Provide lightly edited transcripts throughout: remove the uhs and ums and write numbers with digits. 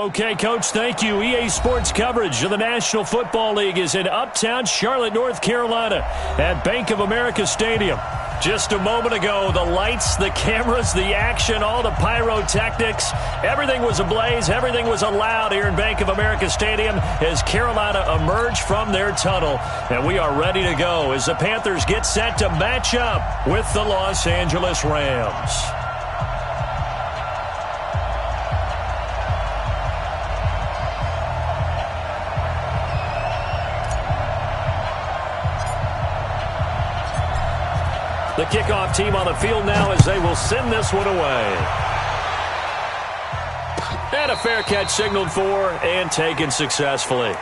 Okay, Coach, thank you. EA Sports coverage of the National Football League is in uptown Charlotte, North Carolina at Bank of America Stadium. Just a moment ago, the lights, the cameras, the action, all the pyrotechnics, everything was ablaze, everything was allowed here in Bank of America Stadium as Carolina emerged from their tunnel. And we are ready to go as the Panthers get set to match up with the Los Angeles Rams. The kickoff team on the field now as they will send this one away. And a fair catch signaled for and taken successfully.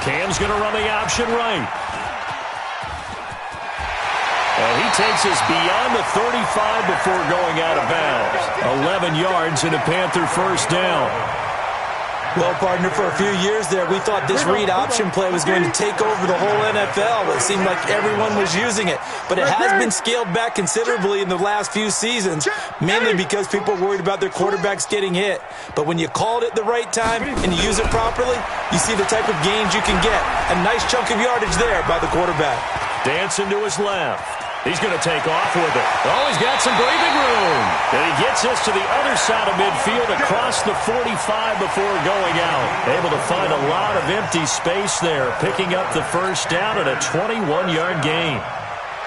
Cam's going to run the option right. And he takes us beyond the 35 before going out of bounds. 11 yards and a Panther first down. Well, partner, for a few years there, we thought this read option play was going to take over the whole NFL. It seemed like everyone was using it. But it has been scaled back considerably in the last few seasons, mainly because people are worried about their quarterbacks getting hit. But when you call it at the right time and you use it properly, you see the type of gains you can get. A nice chunk of yardage there by the quarterback. Dancing to his left. He's going to take off with it. Oh, he's got some breathing room. And he gets us to the other side of midfield across the 45 before going out. Able to find a lot of empty space there, picking up the first down at a 21-yard gain.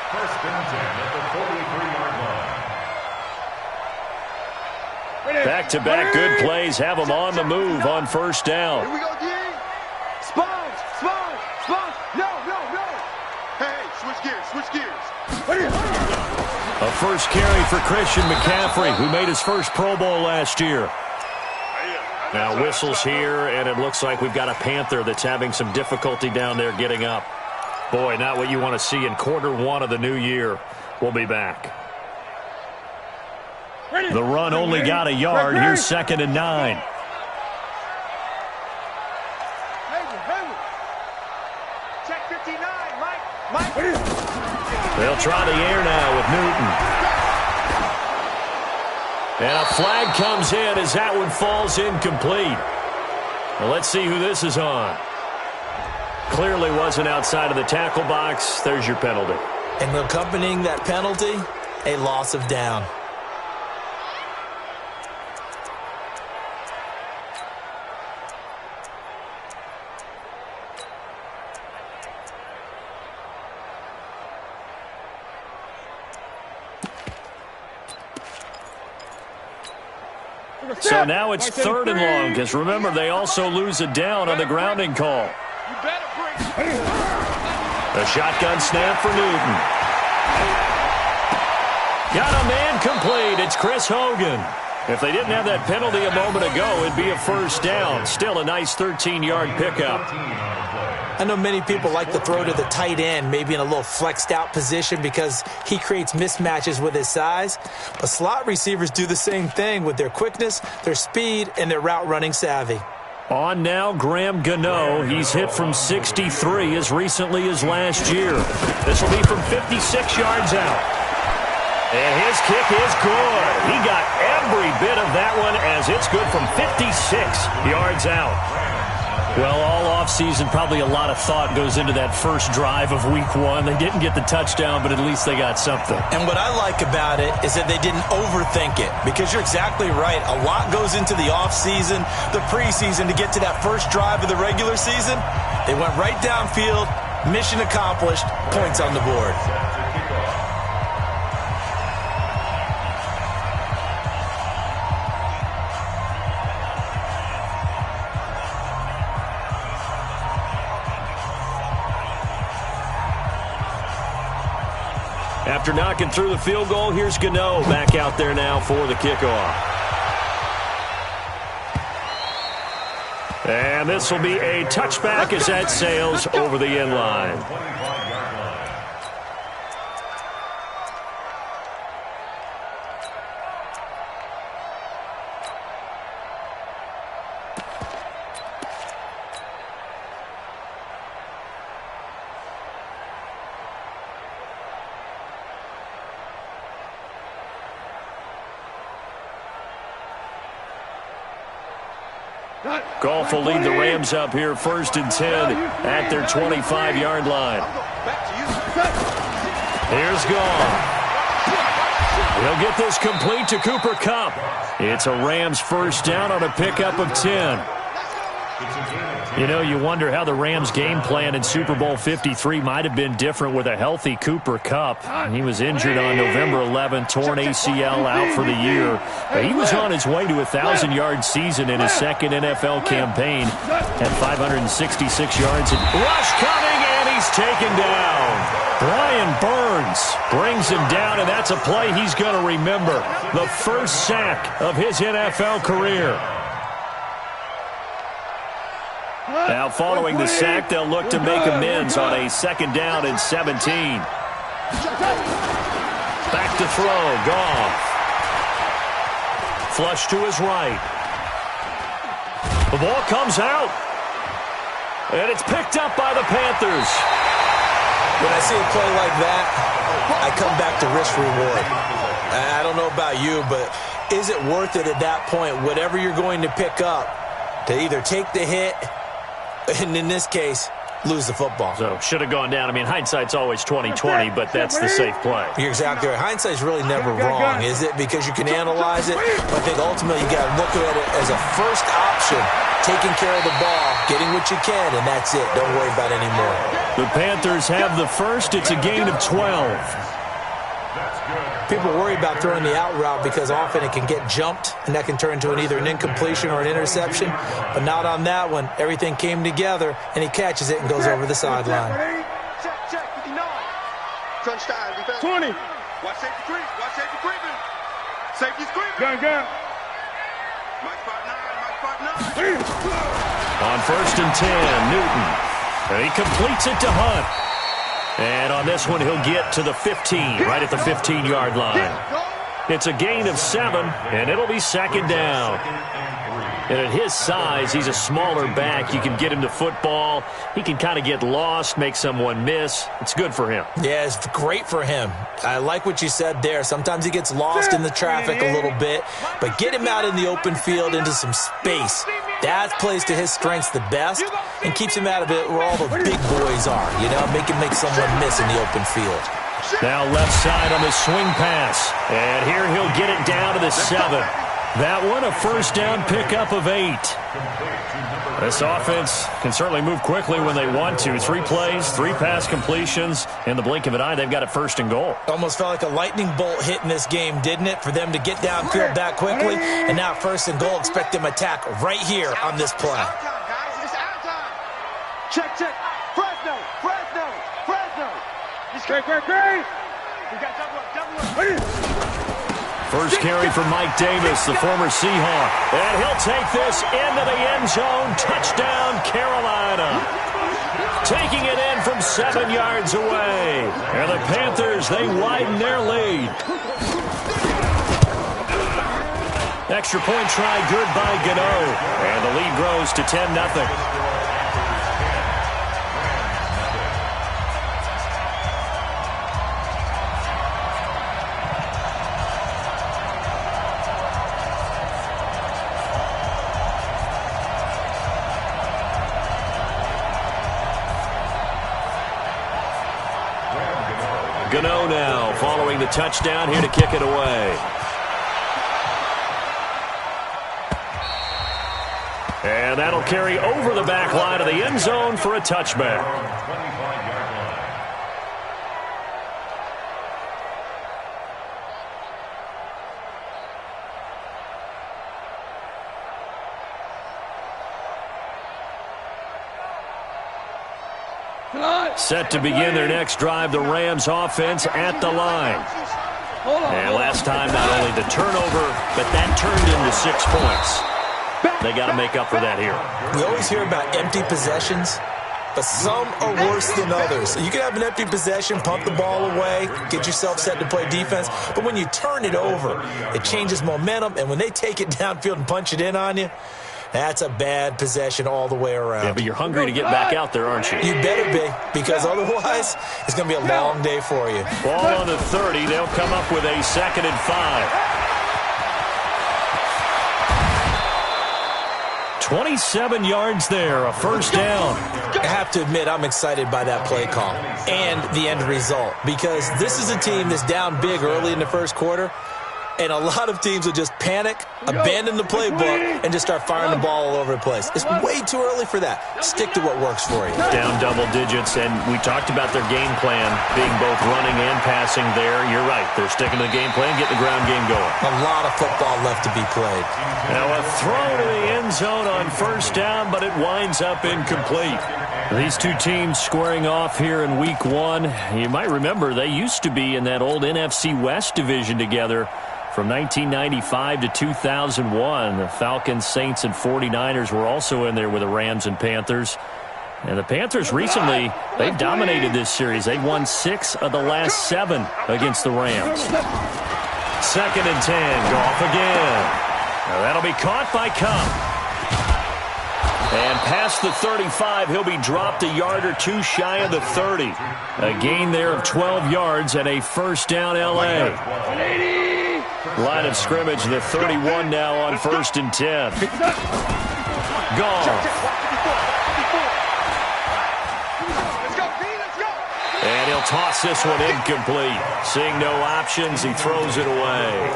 First and 10 at the 43-yard line. Back-to-back good plays have him on the move on first down. Here we go, D. Sponge. No. Hey, switch gears. A first carry for Christian McCaffrey, who made his first Pro Bowl last year. Now whistles here, and it looks like we've got a Panther that's having some difficulty down there getting up. Boy, not what you want to see in quarter one of the new year. We'll be back. The run only got a yard. Here's 2nd and 9. Check 59, Mike. They'll try the air now with Newton. And a flag comes in as that one falls incomplete. Well, let's see who this is on. Clearly wasn't outside of the tackle box. There's your penalty. And accompanying that penalty, a loss of down. So now it's 3rd and long, because remember, they also lose a down on the grounding call. A shotgun snap for Newton. Got a man complete. It's Chris Hogan. If they didn't have that penalty a moment ago, it'd be a first down. Still a nice 13-yard pickup. I know many people like to throw to the tight end, maybe in a little flexed out position because he creates mismatches with his size. But slot receivers do the same thing with their quickness, their speed, and their route running savvy. On now, Graham Gano. He's hit from 63 as recently as last year. This will be from 56 yards out. And his kick is good. He got every bit of that one as it's good from 56 yards out. Well, all offseason, probably a lot of thought goes into that first drive of week one. They didn't get the touchdown, but at least they got something. And what I like about it is that they didn't overthink it, because you're exactly right. A lot goes into the offseason, the preseason to get to that first drive of the regular season. They went right downfield, mission accomplished, points on the board. After knocking through the field goal, here's Gano back out there now for the kickoff. And And this will be a touchback as that sails over the end line. Goff will lead the Rams up here 1st and 10 at their 25-yard line. Here's Goff. He'll get this complete to Cooper Kupp. It's a Rams first down on a pickup of 10. You know, you wonder how the Rams' game plan in Super Bowl 53 might have been different with a healthy Cooper Kupp. He was injured on November 11th, torn ACL out for the year. But he was on his way to a 1,000-yard season in his second NFL campaign at 566 yards. And rush coming, and he's taken down. Brian Burns brings him down, and that's a play he's going to remember. The first sack of his NFL career. Now, following the sack, they'll look to make amends on a 2nd down and 17. Back to throw, Goff. Flush to his right. The ball comes out. And it's picked up by the Panthers. When I see a play like that, I come back to risk reward. I don't know about you, but is it worth it at that point, whatever you're going to pick up, to either take the hit, and in this case, lose the football? So, should have gone down. I mean, hindsight's always 20/20, but that's the safe play. You're exactly right. Hindsight's really never wrong, is it? Because you can analyze it. But I think ultimately you got to look at it as a first option, taking care of the ball, getting what you can, and that's it. Don't worry about it anymore. The Panthers have the first. It's a gain of 12. People worry about throwing the out route because often it can get jumped, and that can turn into either an incompletion or an interception. But not on that one. Everything came together, and he catches it and goes over the sideline. Check, 59. Touchdown, defense. 20. Watch safety creep. Watch safety creeping. Safety's creeping. Gun. Mike 5'9", Mike 5'9". On 1st and 10, Newton. And he completes it to Hunt. And on this one, he'll get to the 15, right at the 15-yard line. It's a gain of 7, and it'll be 2nd down. And at his size, he's a smaller back. You can get him to football. He can kind of get lost, make someone miss. It's good for him. Yeah, it's great for him. I like what you said there. Sometimes he gets lost in the traffic a little bit, but get him out in the open field into some space. That plays to his strengths the best and keeps him out of it where all the big boys are, you know, make someone miss in the open field. Now left side on the swing pass. And here he'll get it down to the 7. That one, a first down pickup of 8. This offense can certainly move quickly when they want to. 3 plays, 3 pass completions. In the blink of an eye, they've got it 1st and goal. Almost felt like a lightning bolt hit in this game, didn't it? For them to get downfield that quickly. And now 1st and goal, expect them to attack right here on this play. Out time, guys. It's out time. Check. Fresno. Great. We got double up. First carry for Mike Davis, the former Seahawk. And he'll take this into the end zone. Touchdown, Carolina. Taking it in from 7 yards away. And the Panthers, they widen their lead. Extra point try good by Gano. And the lead grows to 10-0. Gano now following the touchdown here to kick it away. And that'll carry over the back line of the end zone for a touchback. Set to begin their next drive, the Rams offense at the line. And last time, not only the turnover, but that turned into 6 points. They got to make up for that here. We always hear about empty possessions, but some are worse than others. You can have an empty possession, pump the ball away, get yourself set to play defense, but when you turn it over, it changes momentum, and when they take it downfield and punch it in on you, that's a bad possession all the way around. Yeah, but you're hungry to get back out there, aren't you? You better be, because otherwise, it's going to be a long day for you. Ball on the 30. They'll come up with a 2nd and 5. 27 yards there, a first down. I have to admit, I'm excited by that play call and the end result, because this is a team that's down big early in the first quarter, and a lot of teams will just panic, abandon the playbook, and just start firing the ball all over the place. It's way too early for that. Stick to what works for you. Down double digits, and we talked about their game plan being both running and passing there. You're right. They're sticking to the game plan, getting the ground game going. A lot of football left to be played. Now a throw to the end zone on first down, but it winds up incomplete. These two teams squaring off here in week 1. You might remember they used to be in that old NFC West division together from 1995 to 2001. The Falcons, Saints, and 49ers were also in there with the Rams and Panthers. And the Panthers recently, they've dominated this series. They've won 6 of the last 7 against the Rams. 2nd and 10, Goff again. Now that'll be caught by Kupp. And past the 35, he'll be dropped a yard or two shy of the 30. A gain there of 12 yards and a first down L.A. Line of scrimmage, the 31 now on 1st and 10. Goff. And he'll toss this one incomplete. Seeing no options, he throws it away.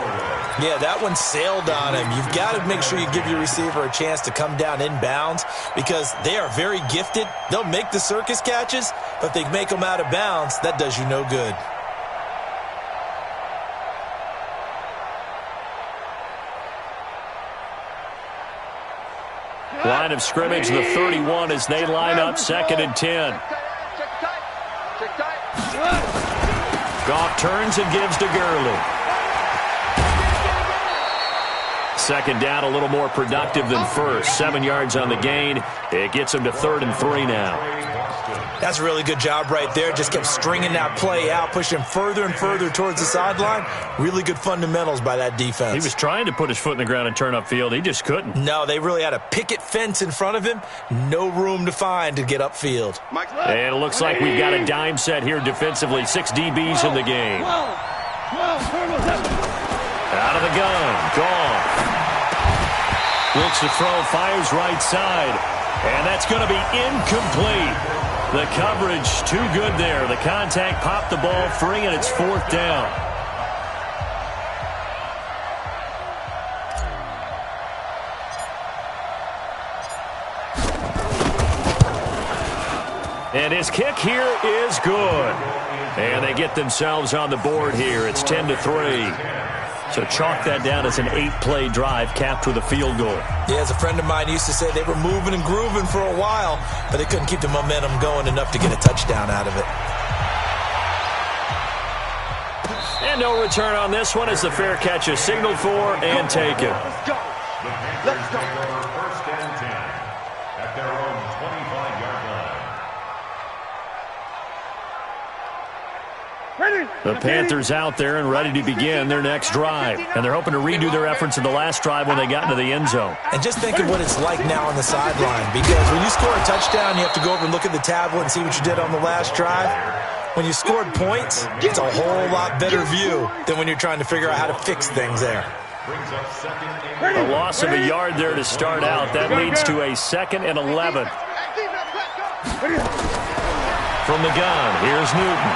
Yeah, that one sailed on him. You've got to make sure you give your receiver a chance to come down inbounds, because they are very gifted. They'll make the circus catches, but if they make them out of bounds, that does you no good. Line of scrimmage, the 31 as they line up 2nd and 10. Goff turns and gives to Gurley. 2nd down, a little more productive than first. 7 yards on the gain. It gets him to 3rd and 3 now. That's a really good job right there. Just kept stringing that play out, pushing him further and further towards the sideline. Really good fundamentals by that defense. He was trying to put his foot in the ground and turn upfield. He just couldn't. No, they really had a picket fence in front of him. No room to find to get upfield. And it looks like we've got a dime set here defensively. 6 DBs in the game. Out of the gun. Goff. Looks to throw, fires right side. And that's going to be incomplete. The coverage too good there. The contact popped the ball free, and it's 4th down. And his kick here is good. And they get themselves on the board here. It's 10-3. So chalk that down as an 8-play drive capped with a field goal. Yeah, as a friend of mine used to say, they were moving and grooving for a while, but they couldn't keep the momentum going enough to get a touchdown out of it. And no return on this one as the fair catch is signaled for and taken. Let's go. 1st and 10 at their own 25-yard line. The Panthers out there and ready to begin their next drive. And they're hoping to redo their efforts in the last drive when they got into the end zone. And just think of what it's like now on the sideline, because when you score a touchdown, you have to go over and look at the tablet and see what you did on the last drive. When you scored points, it's a whole lot better view than when you're trying to figure out how to fix things there. A loss of a yard there to start out. That leads to a 2nd and 11. From the gun, here's Newton.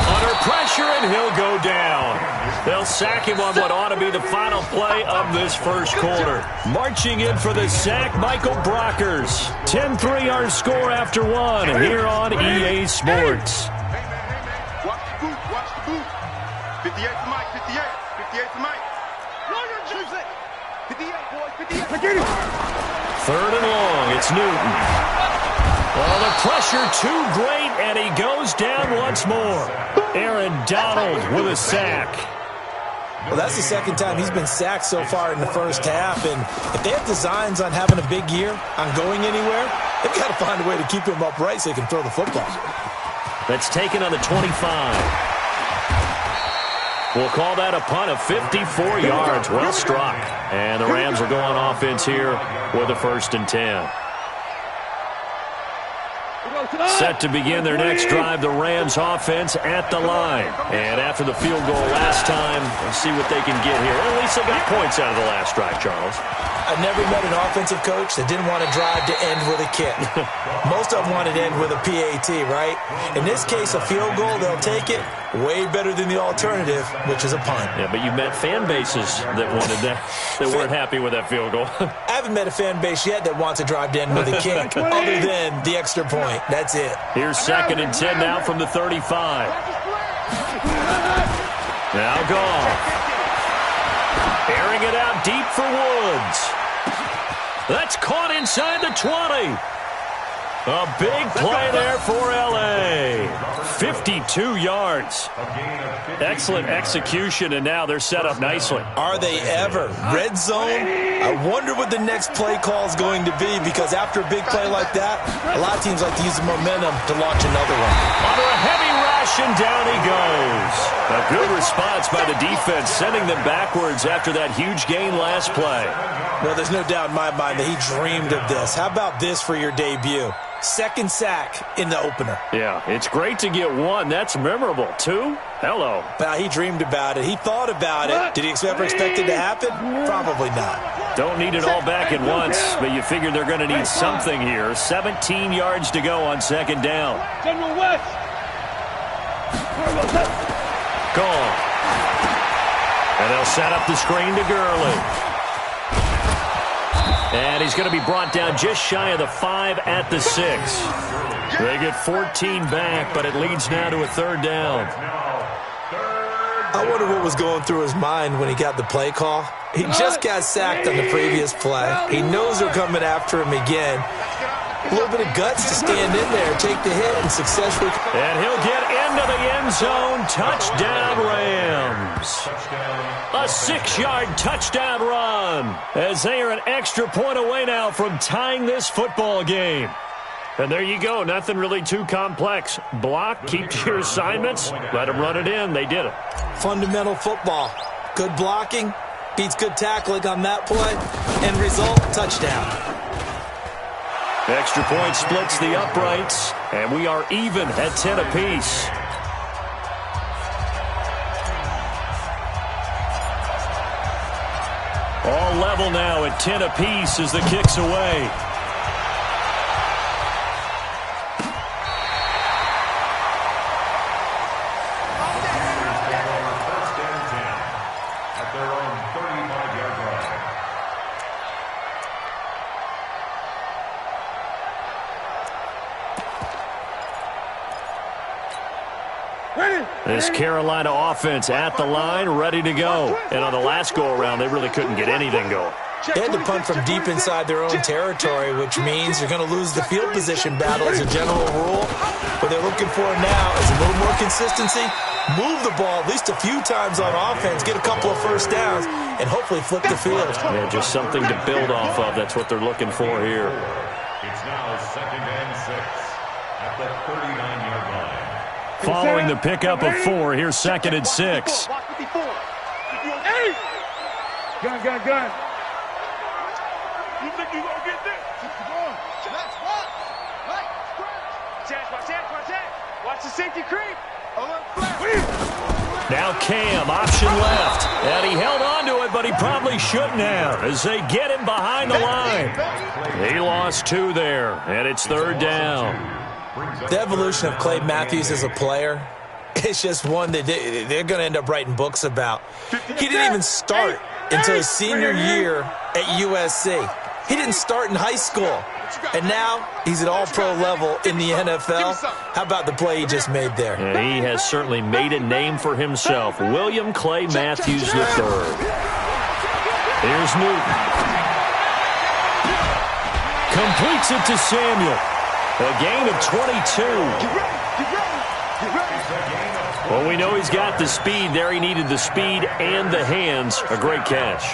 Under pressure, and he'll go down. They'll sack him on what ought to be the final play of this first quarter. Marching in for the sack, Michael Brockers. 10-3 our score after 1 here on EA Sports. Watch the boot, watch the boot. 58 for Mike, 58. 58 for Mike. 58, boys, 58. 3rd and long, it's Newton. Well, the pressure too great, and he goes down once more. Aaron Donald with a sack. Well, that's the second time he's been sacked so far in the first half, and if they have designs on having a big year, on going anywhere, they've got to find a way to keep him upright so they can throw the football. That's taken on the 25. We'll call that a punt of 54 yards. Well struck. And the Rams are going offense here with a 1st and 10. Set to begin their next drive, the Rams offense at the line. And after the field goal last time, let's see what they can get here. Well, at least they got points out of the last drive, Charles. I've never met an offensive coach that didn't want to drive to end with a kick. Most of them wanted to end with a PAT, right? In this case, a field goal, they'll take it. Way better than the alternative, which is a punt. Yeah, but you met fan bases that wanted that, that weren't happy with that field goal. I haven't met a fan base yet that wants to drive to end with a kick, other than the extra point. That's it. Here's 2nd and 10 now from the 35. Now Goff. Airing it out deep for Woods. That's caught inside the 20. A big play there for L.A. 52 yards. Excellent execution, and now they're set up nicely. Are they ever? Red zone? I wonder what the next play call is going to be, because after a big play like that, a lot of teams like to use the momentum to launch another one. Under a heavy rush, and down he goes. A good response by the defense, sending them backwards after that huge gain last play. Well, there's no doubt in my mind that he dreamed of this. How about this for your debut? 2nd sack in the opener. Yeah, it's great to get 1. That's memorable. 2? Hello. Well, he dreamed about it. He thought about it. Did he ever expect it to happen? Probably not. Don't need it all back at once, but you figure they're going to need something here. 17 yards to go on 2nd down. General West. Gone. And they'll set up the screen to Gurley. And he's going to be brought down just shy of the 5 at the 6. They get 14 back, but it leads now to a 3rd down. I wonder what was going through his mind when he got the play call. He just got sacked on the previous play. He knows they're coming after him again. A little bit of guts to stand in there, take the hit, and successfully. And he'll get into the end zone. Touchdown, Rams. A 6-yard touchdown run, as they are an extra point away now from tying this football game. And there you go. Nothing really too complex. Block, keep to your assignments, let them run it in. They did it. Fundamental football. Good blocking beats good tackling on that play. End result, touchdown. Extra point splits the uprights, and we are even at 10 apiece. All level now at 10 apiece as the kick's away. This Carolina offense at the line, ready to go. And on the last go-around, they really couldn't get anything going. They had to punt from deep inside their own territory, which means you're going to lose the field position battle as a general rule. What they're looking for now is a little more consistency, move the ball at least a few times on offense, get a couple of first downs, and hopefully flip the field. Yeah, just something to build off of. That's what they're looking for here. It's now 2nd and 6 at the 39-yard line. Following the pickup of 4, here's 2nd and 6. Gun. You think you gonna get this? Watch the safety creep. Now Cam, option left. And he held on to it, but he probably shouldn't have as they get him behind the line. He lost 2 there, and it's 3rd down. The evolution of Clay Matthews as a player, it's just one that they're going to end up writing books about. He didn't even start until his senior year at USC. He didn't start in high school. And now he's at all-pro level in the NFL. How about the play he just made there? Yeah, he has certainly made a name for himself. William Clay Matthews III. Here's Newton. Completes it to Samuel. A gain of 22. Well, we know he's got the speed there. He needed the speed and the hands. A great catch.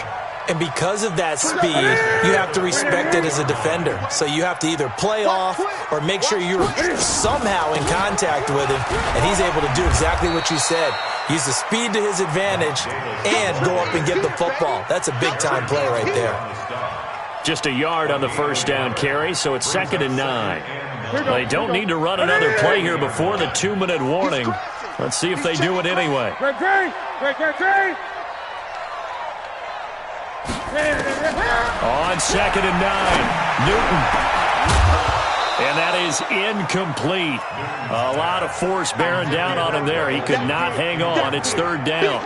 And because of that speed, you have to respect it as a defender. So you have to either play off or make sure you're somehow in contact with him, and he's able to do exactly what you said. Use the speed to his advantage and go up and get the football. That's a big-time play right there. Just a yard on the first down carry, so it's 2nd and 9. They don't need to run another play here before the 2-minute warning. Let's see if they do it anyway. On 2nd and 9, Newton. And that is incomplete. A lot of force bearing down on him there. He could not hang on. It's 3rd down.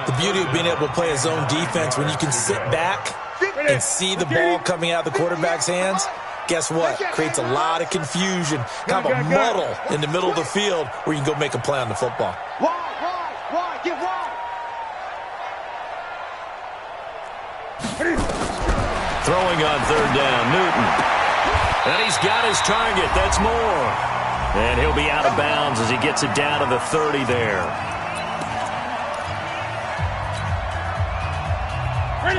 The beauty of being able to play a zone defense, when you can sit back and see the ball coming out of the quarterback's hands, guess what? Creates a lot of confusion, kind of a muddle in the middle of the field where you can go make a play on the football. Get wide. Throwing on 3rd down, Newton. And he's got his target. That's more. And he'll be out of bounds as he gets it down to the 30 there.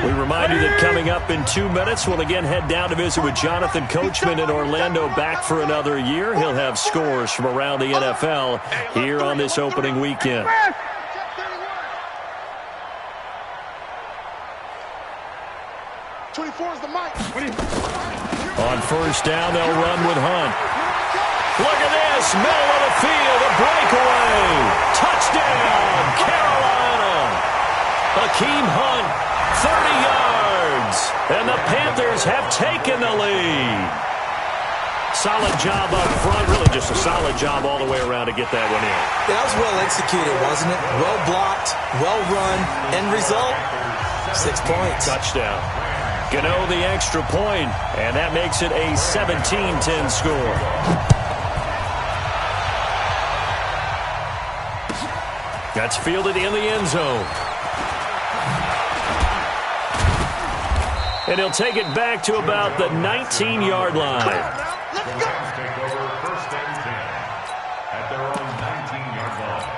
We remind you that coming up in 2 minutes, we'll again head down to visit with Jonathan Coachman in Orlando, back for another year. He'll have scores from around the NFL here on this opening weekend. On 1st down, they'll run with Hunt. Look at this, middle of the field, a breakaway. Touchdown, Carolina. Akeem Hunt, 30 yards. And the Panthers have taken the lead. Solid job up front, really just a solid job all the way around to get that one in. That was well executed, wasn't it? Well blocked, well run, end result, 6 points. Touchdown. Gano the extra point, and that makes it a 17-10 score. That's fielded in the end zone. And he'll take it back to about the 19-yard line. Rams take over 1st and 10 at their own 19-yard line.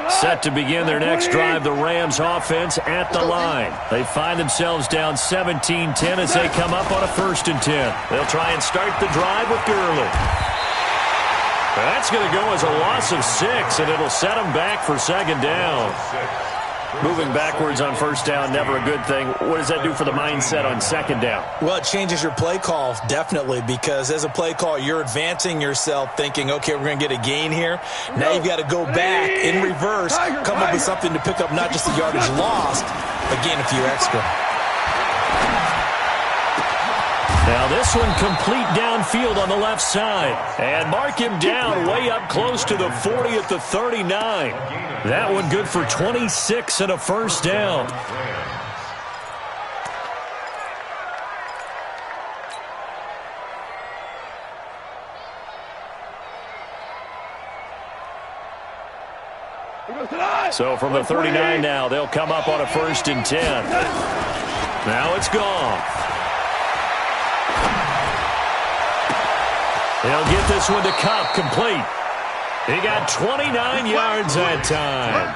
Set to begin their next drive, the Rams offense at the line. They find themselves down 17-10 as they come up on a 1st and 10. They'll try and start the drive with Gurley. That's going to go as a loss of 6, and it'll set them back for 2nd down. Moving backwards on 1st down, never a good thing. What does that do for the mindset on 2nd down? Well, it changes your play call, definitely, because as a play call, you're advancing yourself thinking, okay, we're going to get a gain here. Now you've got to go back in reverse, come up with something to pick up not just the yardage lost, but gain a few extra. Now this one complete downfield on the left side. And mark him down way up close to the 40 at the 39. That one good for 26 and a 1st down. So from the 39 now, they'll come up on a 1st and 10. Now it's gone. He'll get this one to Cup, complete. He got 29 yards that time.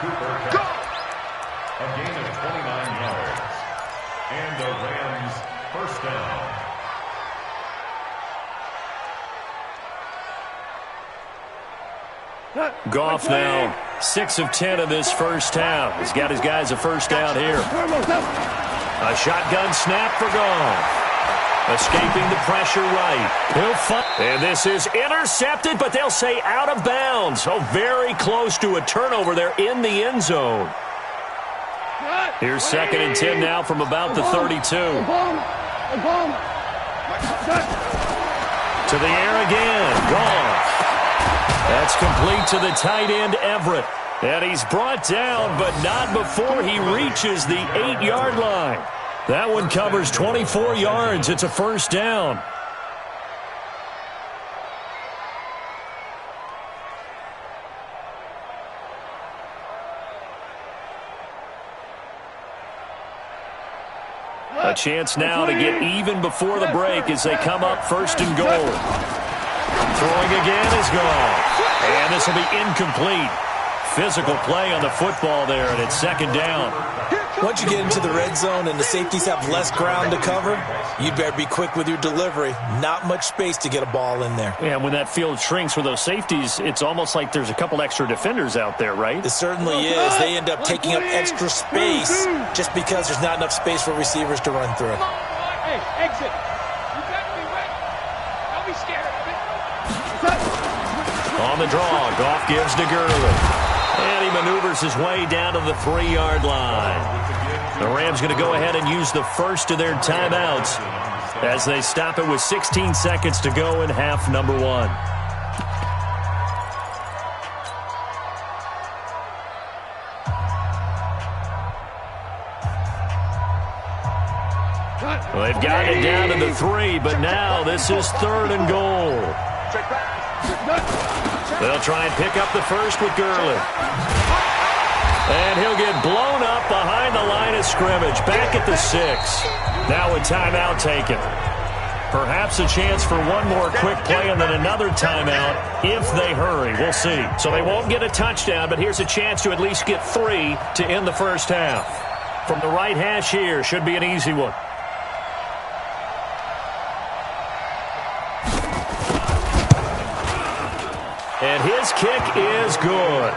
A gain of 29 yards. And the Rams 1st down. Goff now 6 of 10 of this 1st half. He's got his guys a 1st down here. A shotgun snap for Goff. Escaping the pressure right. He'll fight. And this is intercepted, but they'll say out of bounds. So very close to a turnover there in the end zone. Here's 2nd and 10 now from about the 32. To the air again. Goff. That's complete to the tight end, Everett. And he's brought down, but not before he reaches the 8-yard line. That one covers 24 yards. It's a 1st down. A chance now to get even before the break as they come up first and goal. Throwing again is gone. And this will be incomplete. Physical play on the football there, and it's second down. Once you get into the red zone and the safeties have less ground to cover, you better be quick with your delivery. Not much space to get a ball in there. Yeah, when that field shrinks with those safeties, it's almost like there's a couple extra defenders out there, right? It certainly is. They end up taking up extra space just because there's not enough space for receivers to run through. Hey, exit. You got to be ready. Don't be scared. On the draw, Goff gives to Gurley. And he maneuvers his way down to the 3-yard line. The Rams going to go ahead and use the first of their timeouts as they stop it with 16 seconds to go in half number 1. Well, they've gotten it down to the 3, but now this is 3rd and goal. They'll try and pick up the first with Gurley. And he'll get blown up behind the line of scrimmage, back at the 6. Now a timeout taken. Perhaps a chance for one more quick play and then another timeout if they hurry. We'll see. So they won't get a touchdown, but here's a chance to at least get 3 to end the first half. From the right hash here, should be an easy one. And his kick is good.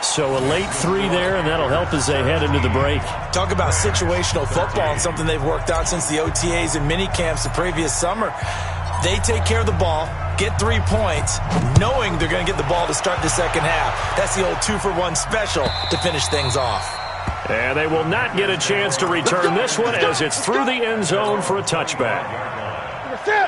So a late 3 there, and that'll help as they head into the break. Talk about situational football and something they've worked on since the OTAs and mini camps the previous summer. They take care of the ball, get 3 points, knowing they're going to get the ball to start the second half. That's the old 2-for-1 special to finish things off. And they will not get a chance to return this one as it's through the end zone for a touchback.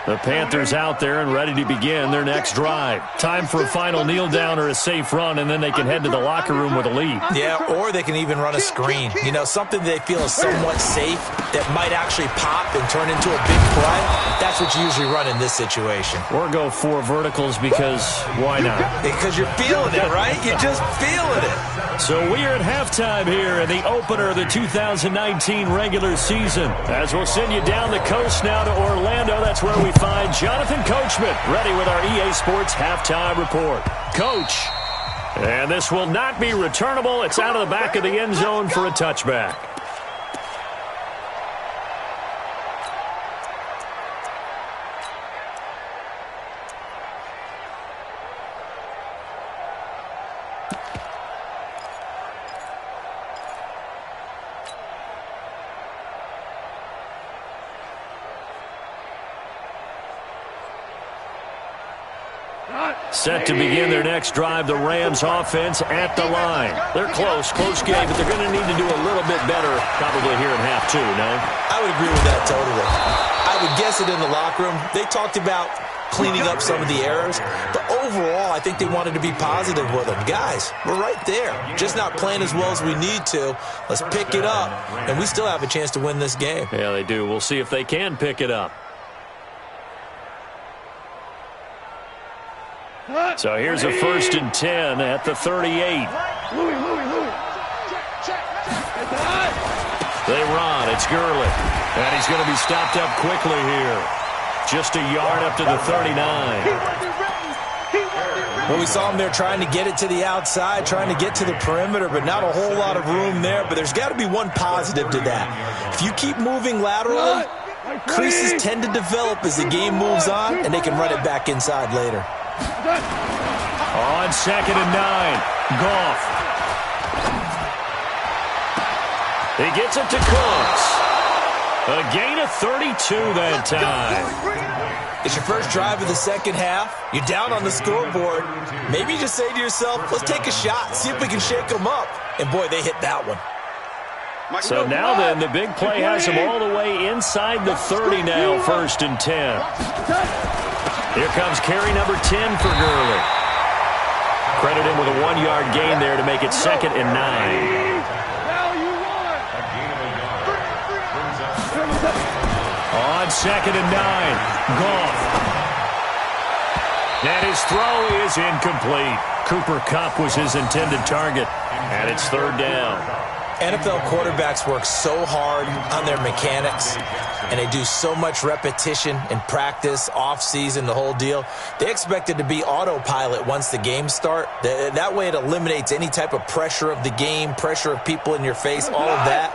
The Panthers out there and ready to begin their next drive. Time for a final kneel down or a safe run, and then they can head to the locker room with a lead. Yeah, or they can even run a screen. You know, something they feel is somewhat safe that might actually pop and turn into a big play. That's what you usually run in this situation. Or go 4 verticals because why not? Because you're feeling it, right? You're just feeling it. So we are at halftime here in the opener of the 2019 regular season. As we'll send you down the coast now to Orlando, that's where we find Jonathan Coachman ready with our EA Sports halftime report. Coach, and this will not be returnable. It's out of the back of the end zone for a touchback. Set to begin their next drive, the Rams offense at the line. They're close game, but they're going to need to do a little bit better probably here in half 2, no? I would agree with that totally. I would guess it in the locker room. They talked about cleaning up some of the errors, but overall, I think they wanted to be positive with them. Guys, we're right there. Just not playing as well as we need to. Let's pick it up, and we still have a chance to win this game. Yeah, they do. We'll see if they can pick it up. So here's a 1st and 10 at the 38. They run. It's Gurley. And he's going to be stopped up quickly here. Just a yard up to the 39. Well, we saw him there trying to get it to the outside, trying to get to the perimeter, but not a whole lot of room there. But there's got to be one positive to that. If you keep moving laterally, creases tend to develop as the game moves on, and they can run it back inside later. On 2nd and 9, Goff. He gets it to Cooks. A gain of 32 that time. It's your first drive of the second half. You're down on the scoreboard. Maybe you just say to yourself, let's take a shot, see if we can shake them up. And, boy, they hit that one. So now then, the big play has them all the way inside the 30 now, 1st and 10. Here comes carry number 10 for Gurley. Credit him with a 1-yard gain there to make it 2nd and 9. On 2nd and 9, Goff. And his throw is incomplete. Cooper Kupp was his intended target, and it's 3rd down. NFL quarterbacks work so hard on their mechanics, and they do so much repetition in practice, off-season, the whole deal. They expect it to be autopilot once the games start. That way it eliminates any type of pressure of the game, pressure of people in your face, all of that.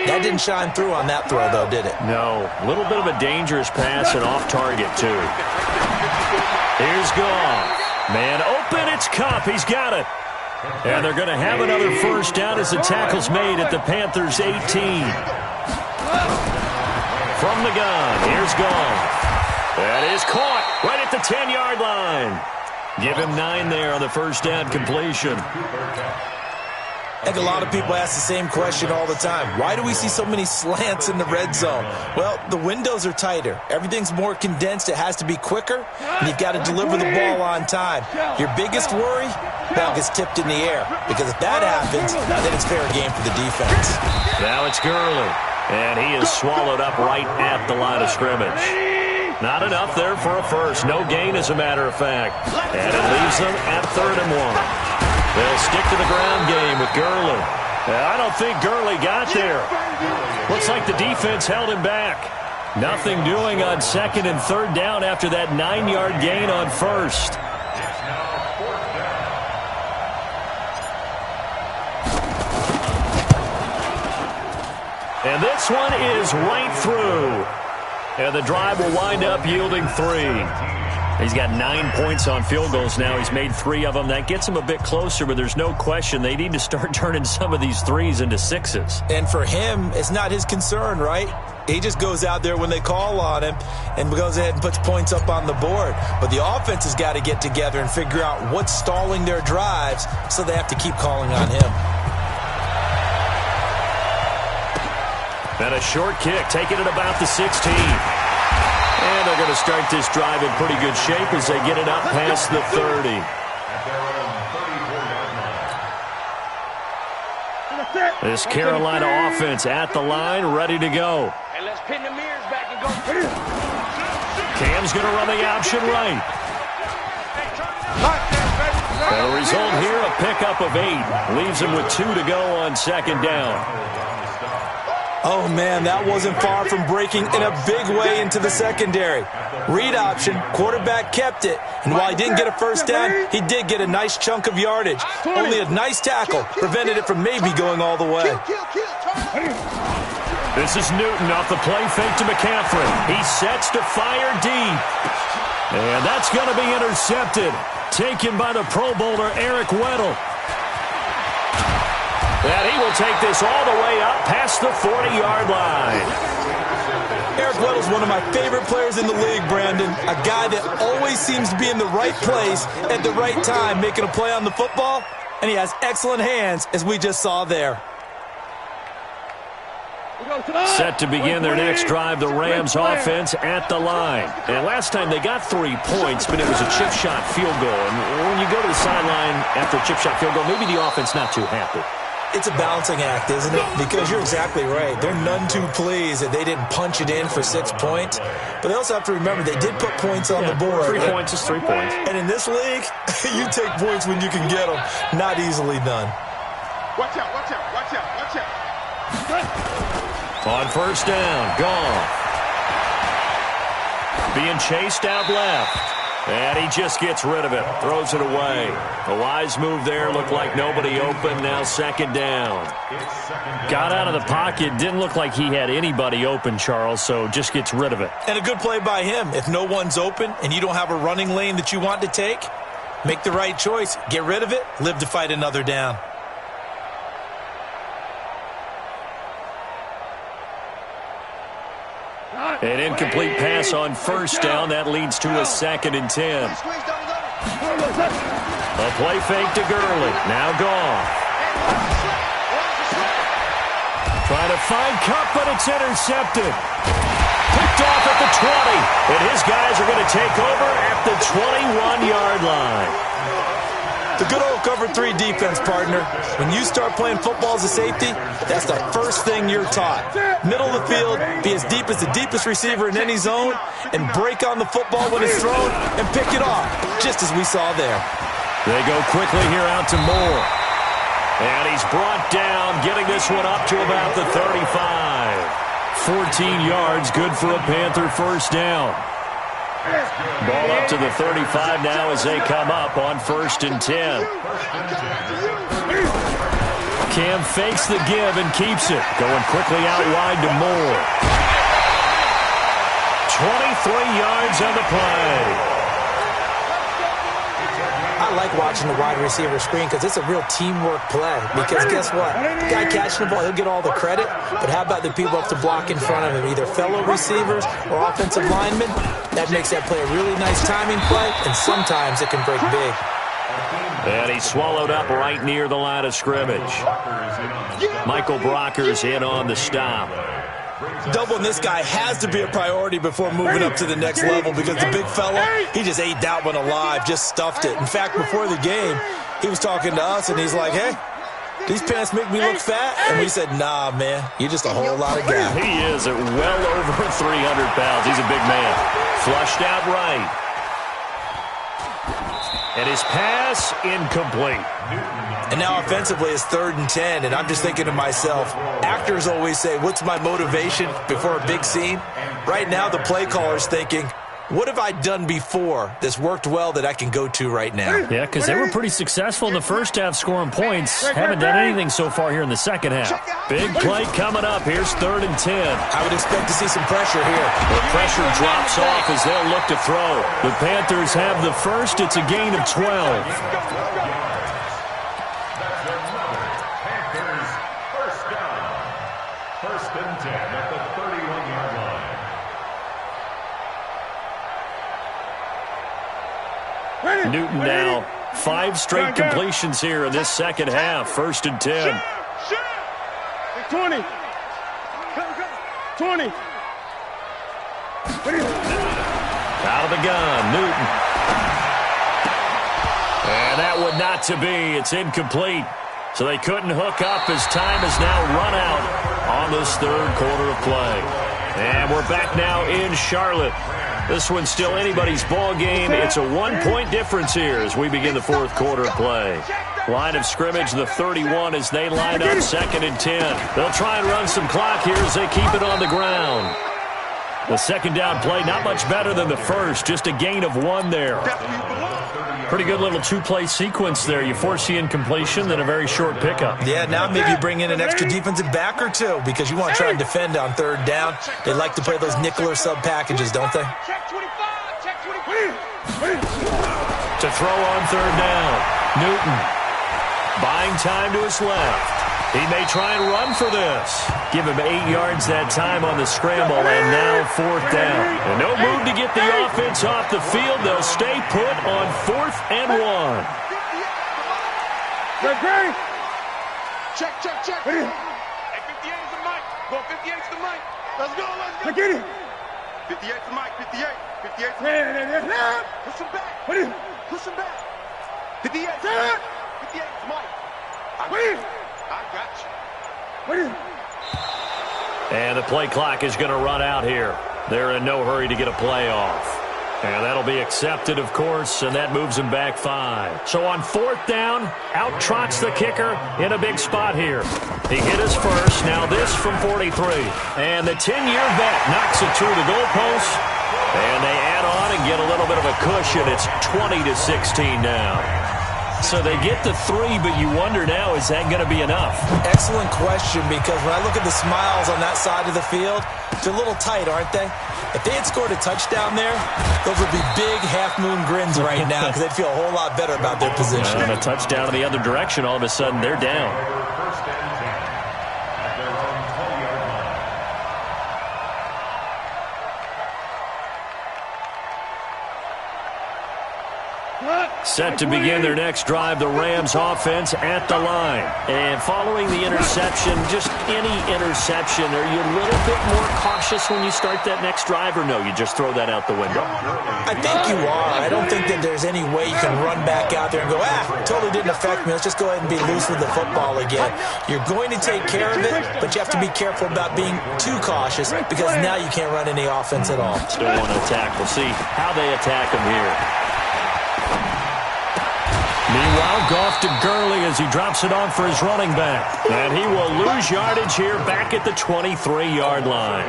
That didn't shine through on that throw, though, did it? No. A little bit of a dangerous pass and off target, too. Here's Goff. Man open, it's Kupp. He's got it. And they're going to have another first down as the tackle's made at the Panthers' 18. From the gun, here's Goff. That is caught right at the 10-yard line. Give him 9 there on the first down completion. I think a lot of people ask the same question all the time. Why do we see so many slants in the red zone? Well, the windows are tighter. Everything's more condensed. It has to be quicker, and you've got to deliver the ball on time. Your biggest worry? Ball gets tipped in the air, because if that happens, then it's fair game for the defense. Now it's Gurley, and he is swallowed up right at the line of scrimmage. Not enough there for a first. No gain, as a matter of fact. And it leaves them at 3rd and 1. They'll stick to the ground game with Gurley. I don't think Gurley got there. Looks like the defense held him back. Nothing doing on 2nd and 3rd down after that 9-yard gain on 1st. And this one is right through. And the drive will wind up yielding 3. He's got 9 points on field goals now. He's made 3 of them. That gets him a bit closer, but there's no question they need to start turning some of these 3s into 6s. And for him, it's not his concern, right? He just goes out there when they call on him and goes ahead and puts points up on the board. But the offense has got to get together and figure out what's stalling their drives, so they have to keep calling on him. And a short kick, taking it about the 16. And they're going to start this drive in pretty good shape as they get it up past the 30. This Carolina offense at the line, ready to go. And let's pin the mirrors back and go. Cam's going to run the option right. And the result here, a pickup of 8. Leaves him with 2 to go on 2nd down. Oh, man, that wasn't far from breaking in a big way into the secondary. Read option, quarterback kept it, and while he didn't get a first down, he did get a nice chunk of yardage. Only a nice tackle prevented it from maybe going all the way. This is Newton off the play fake to McCaffrey. He sets to fire deep. And that's going to be intercepted. Taken by the Pro Bowler, Eric Weddle. And he will take this all the way up past the 40-yard line. Eric Weddle's one of my favorite players in the league, Brandon. A guy that always seems to be in the right place at the right time, making a play on the football, and he has excellent hands, as we just saw there. Set to begin their next drive, the Rams offense at the line. And last time they got 3 points, but it was a chip shot field goal. And when you go to the sideline after a chip shot field goal, maybe the offense not too happy. It's a balancing act, isn't it? Because you're exactly right. They're none too pleased that they didn't punch it in for 6 points. But they also have to remember they did put points on the board. 3 points is 3 points. And in this league, you take points when you can get them. Not easily done. Watch out, watch out, watch out, watch out. On first down, Goff. Being chased out left. And he just gets rid of it. Throws it away. A wise move there. Looked like nobody open. Now 2nd down. Got out of the pocket. Didn't look like he had anybody open, Charles, so just gets rid of it. And a good play by him. If no one's open and you don't have a running lane that you want to take, make the right choice. Get rid of it. Live to fight another down. An incomplete pass on first down. That leads to a 2nd and 10. A play fake to Gurley. Now Goff. Trying to find Kupp, but it's intercepted. Picked off at the 20. And his guys are going to take over at the 21-yard line. The good old cover 3 defense, partner. When you start playing football as a safety, that's the first thing you're taught. Middle of the field, be as deep as the deepest receiver in any zone, and break on the football when it's thrown and pick it off, just as we saw there. They go quickly here out to Moore. And he's brought down, getting this one up to about the 35. 14 yards, good for a Panther first down. Ball up to the 35 now as they come up on 1st and 10. Cam fakes the give and keeps it. Going quickly out wide to Moore. 23 yards on the play. I like watching the wide receiver screen because it's a real teamwork play. Because guess what? The guy catching the ball, he'll get all the credit. But how about the people up to block in front of him? Either fellow receivers or offensive linemen. That makes that play a really nice timing play. And sometimes it can break big. And he's swallowed up right near the line of scrimmage. Michael Brocker's in on the stop. Doubling this guy has to be a priority before moving up to the next level because the big fella, he just ate that one alive, just stuffed it. In fact, before the game, he was talking to us, and he's like, hey, these pants make me look fat? And we said, nah, man, you're just a whole lot of guy. He is at well over 300 pounds. He's a big man. Flushed out right. And his pass incomplete. And now offensively it's 3rd and 10, and I'm just thinking to myself, actors always say, what's my motivation before a big scene? Right now the play caller's thinking, what have I done before that's worked well that I can go to right now? Yeah, because they were pretty successful in the first half scoring points. Haven't done anything so far here in the second half. Big play coming up. Here's 3rd and 10. I would expect to see some pressure here. The pressure drops off as they'll look to throw. The Panthers have the first. It's a gain of 12. Newton now 5 straight completions here in this second half. 1st and 10. 20. 20. Out of the gun, Newton. And that would not to be. It's incomplete. So they couldn't hook up as time has now run out on this 3rd quarter of play. And we're back now in Charlotte. This one's still anybody's ball game. It's a 1-point difference here as we begin the 4th quarter of play. Line of scrimmage, the 31 as they line up 2nd and 10. They'll try and run some clock here as they keep it on the ground. The 2nd down play, not much better than the first, just a gain of 1 there. Pretty good little 2-play sequence there. You force the incompletion, then a very short pickup. Yeah, now maybe you bring in an extra defensive back or two because you want to try and defend on 3rd down. They like to play those nickel or sub packages, don't they? To throw on 3rd down. Newton buying time to his left. He may try and run for this. Give him 8 yards that time on the scramble, and now 4th down. And no move to get the offense off the field. They'll stay put on 4th and 1. Check. Hey, 58 is the mic. Go 58 is the mic. Let's go. Get it. 58 is the mic. 58. 58 is the mic. Push him back. Push him back. 58 is the mic. I got you. And the play clock is going to run out here. They're in no hurry to get a play off. And that'll be accepted, of course, and that moves him back 5. So on 4th down, out trots the kicker in a big spot here. He hit his first, now this from 43. And the 10-year vet knocks it through the goalpost. And they add on and get a little bit of a cushion. It's 20-16 now. So they get the 3, but you wonder now, is that going to be enough? Excellent question, because when I look at the smiles on that side of the field, they're a little tight, aren't they? If they had scored a touchdown there, those would be big half-moon grins right now because they'd feel a whole lot better about their position. And a touchdown in the other direction, all of a sudden, they're down. Set to begin their next drive, the Rams offense at the line. And following the interception, just any interception, are you a little bit more cautious when you start that next drive, or no, you just throw that out the window? I think you are. I don't think that there's any way you can run back out there and go, totally didn't affect me. Let's just go ahead and be loose with the football again. You're going to take care of it, but you have to be careful about being too cautious because now you can't run any offense at all. Still want to attack. We'll see how they attack them here. Meanwhile, Now Goff to Gurley as he drops it on for his running back. And he will lose yardage here back at the 23-yard line.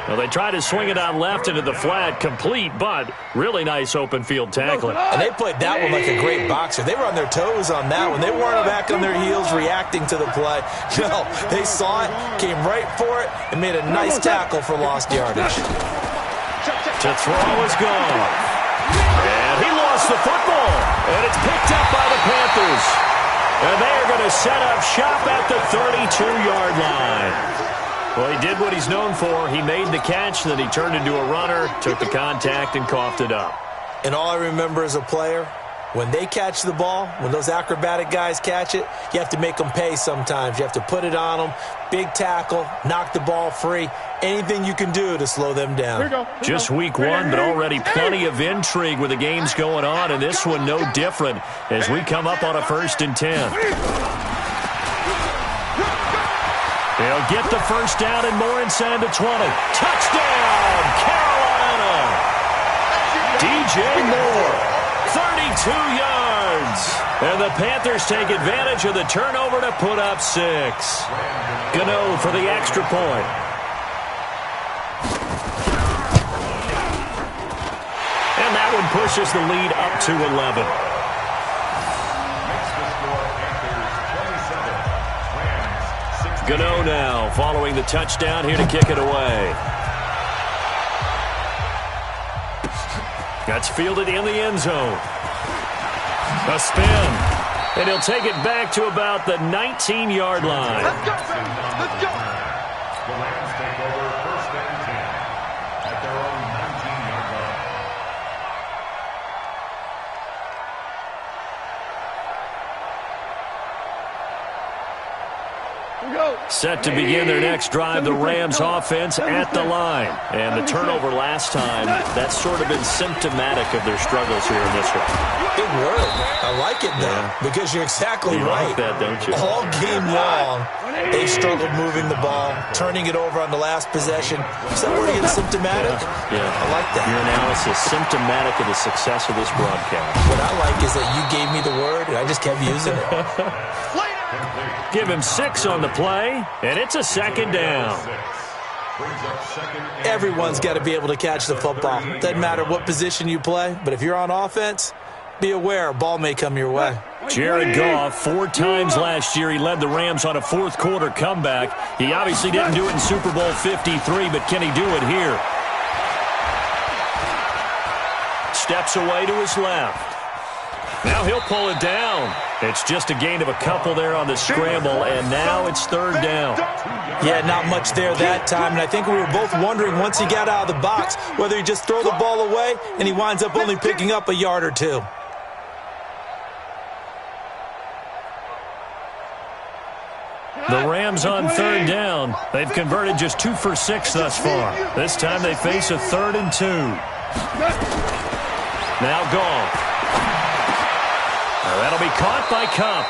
Well, they try to swing it out left into the flat, complete, but really nice open field tackling. And they played that one like a great boxer. They were on their toes on that one. They weren't back on their heels reacting to the play. No, they saw it, came right for it, and made a nice tackle for lost yardage. To throw is gone. And he lost the football. And it's picked up by the Panthers. And they are going to set up shop at the 32-yard line. Well, he did what he's known for. He made the catch, then he turned into a runner, took the contact, and coughed it up. And all I remember as a player, when they catch the ball, when those acrobatic guys catch it, you have to make them pay sometimes. You have to put it on them, big tackle, knock the ball free, anything you can do to slow them down. Just week one, but already plenty of intrigue with the games going on, and this one no different as we come up on a 1st and 10. They'll get the first down and more inside the 20. Touchdown, Carolina! DJ Moore, 32 yards. And the Panthers take advantage of the turnover to put up 6. Gano for the extra point. And that one pushes the lead up to 11. Gano now following the touchdown here to kick it away. That's fielded in the end zone. A spin. And he'll take it back to about the 19-yard line. Let's go, baby. Let's go. The Rams take over 1st and 10 at their own 19-yard line. Set to begin their next drive, the Rams offense at the line. And the turnover last time, that's sort of been symptomatic of their struggles here in this one. Big word. I like it, though, because you're exactly right. Like that, don't you? All game long, they struggled moving the ball, turning it over on the last possession. Is that word again, symptomatic? Yeah. I like that. Your analysis, symptomatic of the success of this broadcast. What I like is that you gave me the word, and I just kept using it. Give him 6 on the play, and it's a 2nd down. Everyone's got to be able to catch the football. Doesn't matter what position you play, but if you're on offense, be aware a ball may come your way. Jared Goff, 4 times last year, he led the Rams on a 4th quarter comeback. He obviously didn't do it in Super Bowl 53, but can he do it here? Steps away to his left. Now he'll pull it down. It's just a gain of a couple there on the scramble, and now it's 3rd down. Yeah, not much there that time, and I think we were both wondering once he got out of the box whether he just throw the ball away and he winds up only picking up a yard or 2. The Rams on 3rd down. They've converted just 2 for 6 thus far. This time they face a 3rd and 2. Now Goff. That'll be caught by Kupp.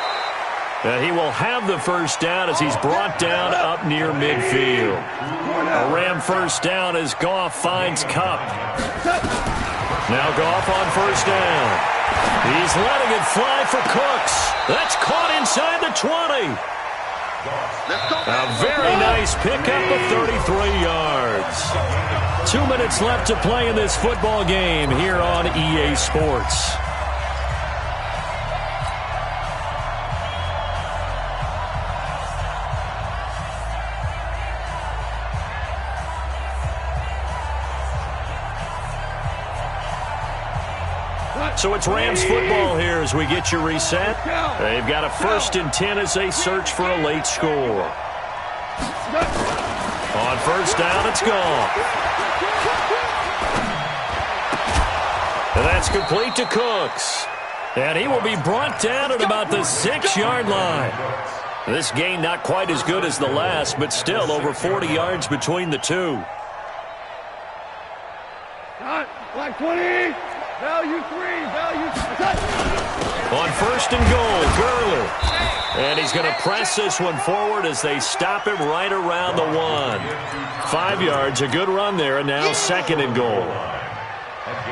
He will have the first down as he's brought down up near midfield. A Ram first down as Goff finds Kupp. Now Goff on first down. He's letting it fly for Cooks. That's caught inside the 20. A very nice pickup of 33 yards. 2 minutes left to play in this football game here on EA Sports. So it's Rams football here as we get you reset. They've got a 1st and 10 as they search for a late score. On first down, it's gone. And that's complete to Cooks. And he will be brought down at about the 6-yard line. This gain not quite as good as the last, but still over 40 yards between the two. Like 20. Value 3, value touch. On 1st and goal, Gurley. And he's going to press this one forward as they stop him right around the 1. 5 yards, a good run there, and now 2nd and goal.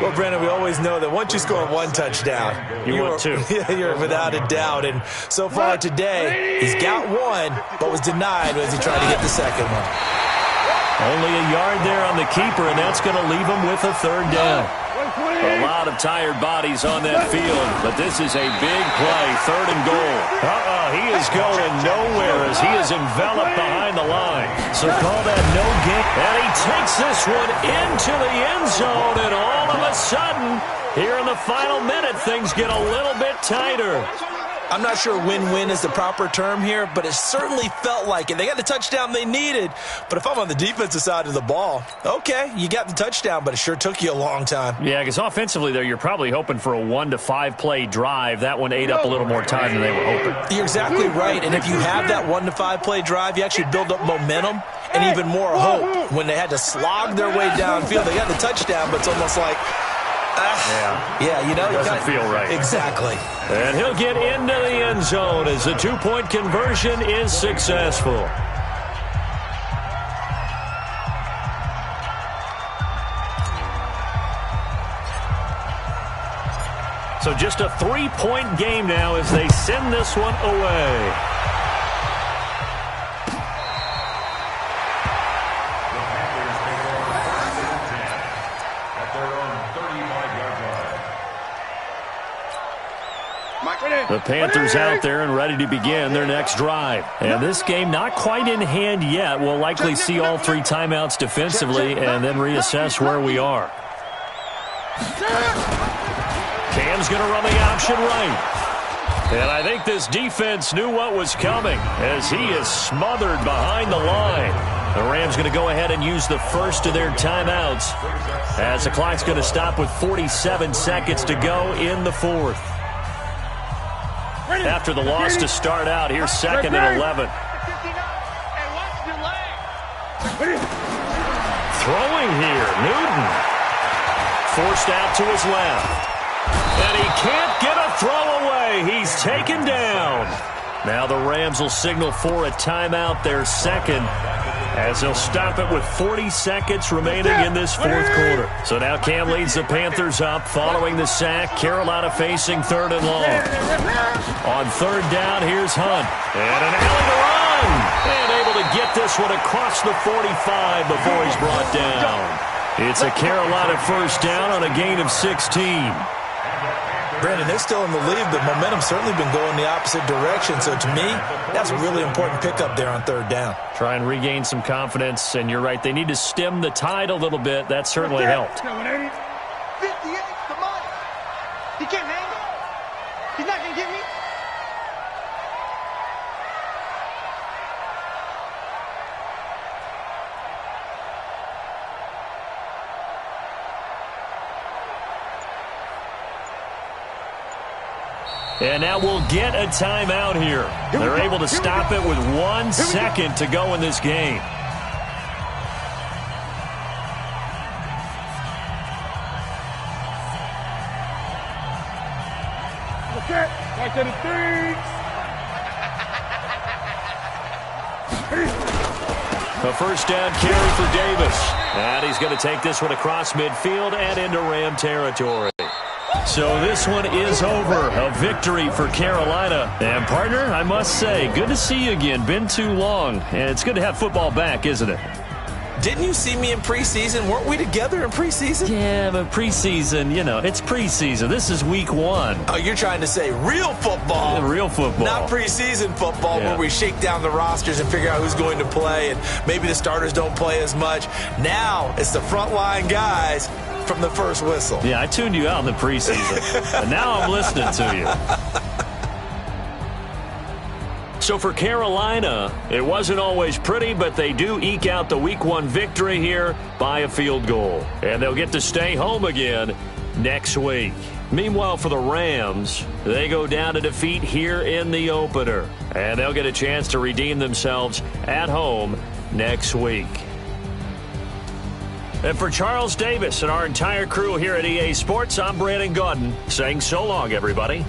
Well, Brandon, we always know that once you score one touchdown, want two. You're without a doubt. And so far today, he's got one, but was denied as he tried to get the second one. Only a yard there on the keeper, and that's going to leave him with a third down. A lot of tired bodies on that field, but this is a big play, 3rd and goal. He is going nowhere as he is enveloped behind the line. So call that no gain. And he takes this one into the end zone, and all of a sudden, here in the final minute, things get a little bit tighter. I'm not sure win-win is the proper term here, but it certainly felt like it. They got the touchdown they needed, but if I'm on the defensive side of the ball, okay, you got the touchdown, but it sure took you a long time. Yeah, because offensively there, you're probably hoping for a 1 to 5 play drive. That one ate up a little more time than they were hoping. You're exactly right, and if you have that 1 to 5 play drive, you actually build up momentum and even more hope. When they had to slog their way downfield, they got the touchdown, but it's almost like, yeah, you know, doesn't feel right. Exactly. And he'll get into the end zone as the 2-point conversion is successful. So just a 3-point game now as they send this one away. The Panthers out there and ready to begin their next drive. And this game not quite in hand yet. We'll likely see all 3 timeouts defensively and then reassess where we are. Cam's going to run the option right. And I think this defense knew what was coming as he is smothered behind the line. The Rams going to go ahead and use the first of their timeouts as the clock's going to stop with 47 seconds to go in the 4th. After the loss to start out, here's 2nd and 11. Throwing here, Newton. Forced out to his left. And he can't get a throw away. He's taken down. Now the Rams will signal for a timeout, their 2nd, as they'll stop it with 40 seconds remaining in this 4th quarter. So now Cam leads the Panthers up following the sack. Carolina facing 3rd and long. On 3rd down, here's Hunt. And an alley to run. And able to get this one across the 45 before he's brought down. It's a Carolina 1st down on a gain of 16. Brandon, they're still in the lead, but momentum's certainly been going the opposite direction. So to me, that's a really important pickup there on 3rd down. Try and regain some confidence, and you're right. They need to stem the tide a little bit. That certainly helped. 58, come on. He can't hang. He's not going to get me. And now we'll get a timeout here. They're able to stop it with 1 second to go in this game. Okay, back to the 3. A 1st down carry for Davis. And he's going to take this one across midfield and into Ram territory. So this one is over. A victory for Carolina. And, partner, I must say, good to see you again. Been too long. And it's good to have football back, isn't it? Didn't you see me in preseason? Weren't we together in preseason? Yeah, but preseason, you know, it's preseason. This is week 1. Oh, you're trying to say real football. Real football. Not preseason football where we shake down the rosters and figure out who's going to play, and maybe the starters don't play as much. Now it's the frontline guys from the first whistle. Yeah, I tuned you out in the preseason. And now I'm listening to you. So for Carolina, it wasn't always pretty, but they do eke out the Week 1 victory here by a field goal. And they'll get to stay home again next week. Meanwhile, for the Rams, they go down to defeat here in the opener. And they'll get a chance to redeem themselves at home next week. And for Charles Davis and our entire crew here at EA Sports, I'm Brandon Gaudin saying so long, everybody.